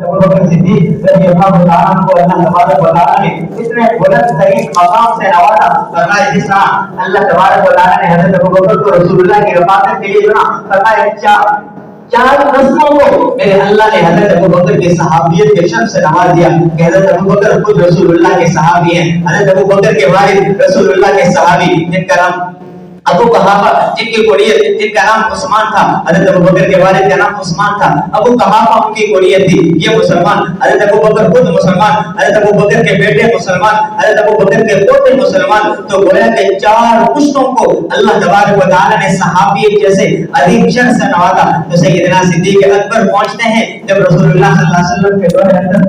अबू बकर सिद्दीक रज़ियल्लाहु तआला अन्हु को अल्लाह तबारक व तआला ने इतने बुलंद तरीन मकाम से नवाजा, फरमाया जिस तरह अल्लाह तबारक व तआला ने हजरत अबू बकर को रसूलुल्लाह की रफ़ाकत के लिए चुना, फरमाया चार नस्लों को मेरे अल्लाह ने हजरत अबू बकर की सहाबियत के शर्फ से नवाज दिया कि हजरत अबू बकर खुद रसूलुल्लाह के सहाबी हैं। हजरत अबू बकर के वालिद रसूलुल्लाह के सहाबी जिनका नाम अबू कहाफा, जिनकी कुनियत जिनका नाम उस्मान था, हजरत अबू बकर के वालिद का नाम उस्मान था, अबू कहाफा उनकी कुनियत थी, ये मुसलमान, हजरत अबू बकर खुद मुसलमान, हजरत अबू बकर के बेटे मुसलमान, हजरत अबू बकर के पोते मुसलमान। तो गोया के चार पुश्तों को अल्लाह तबारक व तआला ने सहाबियत जैसे अजीम शख्स से नवाजा। तो सैयदना सिद्दीक अकबर पहुंचते हैं, जब रसूलुल्लाह सल्लल्लाहु अलैहि वसल्लम के दौर अंदर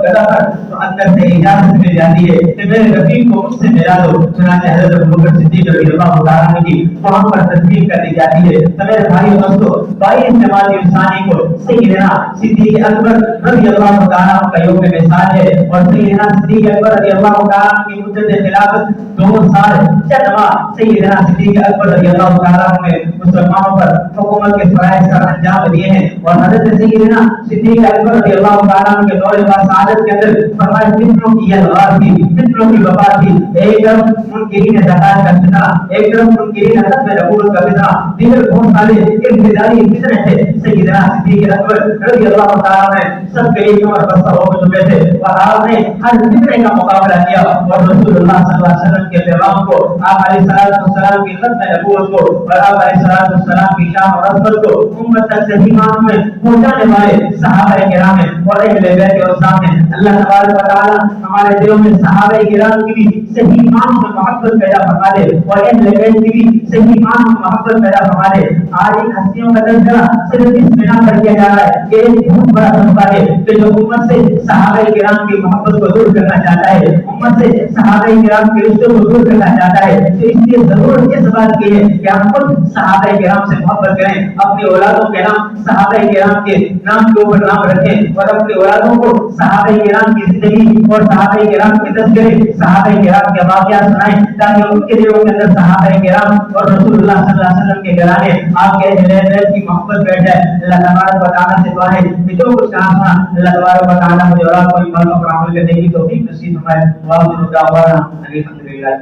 करा था तो अंदर से इजाजत मिल जाती है कि मेरे रफीक को मुझसे मिला दो। चुनांचे हजरत अबू बकर सिद्दीक रज़ियल्लाहु तआला की वहां पर तस्दीक कर दी जाती है। तो मेरे भाइयों दोस्तों, बाईस जमात इंसानी को सैयदना सिद्दीक अकबर रज़ियल्लाहु तआला का योग मिसाल है। और सैयदना सिद्दीक अकबर रज़ियल्लाहु तआला की मुद्दत खिलाफत 2 साल चंदमा सैयदना सिद्दीक अकबर रज़ियल्लाहु तआला ने मुसलमानों पर हुकूमत के फराइज का अंजाम दिए हैं। और हजरत सैयदना सिद्दीक अकबर रज़ियल्लाहु तआला के दौर बासादत के अंदर फरमाया फित्नों की यलगार थी, फित्नों की वबा थी। एक तरफ मुनकिरीन ज़कात का फितना, एक तरफ मुनकिरीन हदत में रबूल का फितना, दीगर बहुत सारे इंतजारी फितने थे। सैयदना सिद्दीक अकबर रज़ियल्लाहु तआला ने सब करीब और बस्ता हो चुके थे और आपने हर फितने का मुकाबला किया और रसूलुल्लाह सल्लल्लाहु अलैहि वसल्लम के पैगाम को, आप अलैहिस्सलाम की खत्म नबूवत को और आप अलैहिस्सलाम की शान और अज़मत को उम्मत तक सही मानों में पहुंचाने वाले सहाबा किराम और अहले बैत के सामने अल्लाह तबारक व तआला हमारे दिलों में सहाबा किराम की भी सही मानों में मोहब्बत पैदा फरमा दे और अहले बैत की भी सही मानों में मोहब्बत पैदा फरमा दे। आज इन हस्तियों का तज़किरा सिर्फ इस बिना पर किया जा रहा है कि एक बहुत बड़ा तबका है कि जो उम्मत से सहाबा किराम की मोहब्बत को दूर करना चाहता है, उम्मत से सहाबा किराम के रिश्तों को दूर करना चाहता है। तो इसलिए जरूरत इस बात की है कि हम खुद सहाबा किराम से मोहब्बत करें, अपनी औलादों के नाम सहाबा किराम के नाम के ऊपर नाम रखें और अपनी औलादों को सहाबा किराम की जिंदगी और सहाबा किराम के तज़किरे, सहाबा किराम के वाक़यात सुनाएं ताकि उनके दिलों के अंदर सहाबा किराम और रसूलुल्लाह सल्लल्लाहु अलैहि वसल्लम के घराने आपके अहले बैत की मोहब्बत बैठ जाए। अल्लाह तबारक व तआला से दुआ है कि जो कुछ कहा था अल्लाह तबारक व तआला मुझे और आपको ईमान पर अमल करने की तौफीक नसीब फरमाए। वाह दावाना अल्हम्दुलिल्लाह।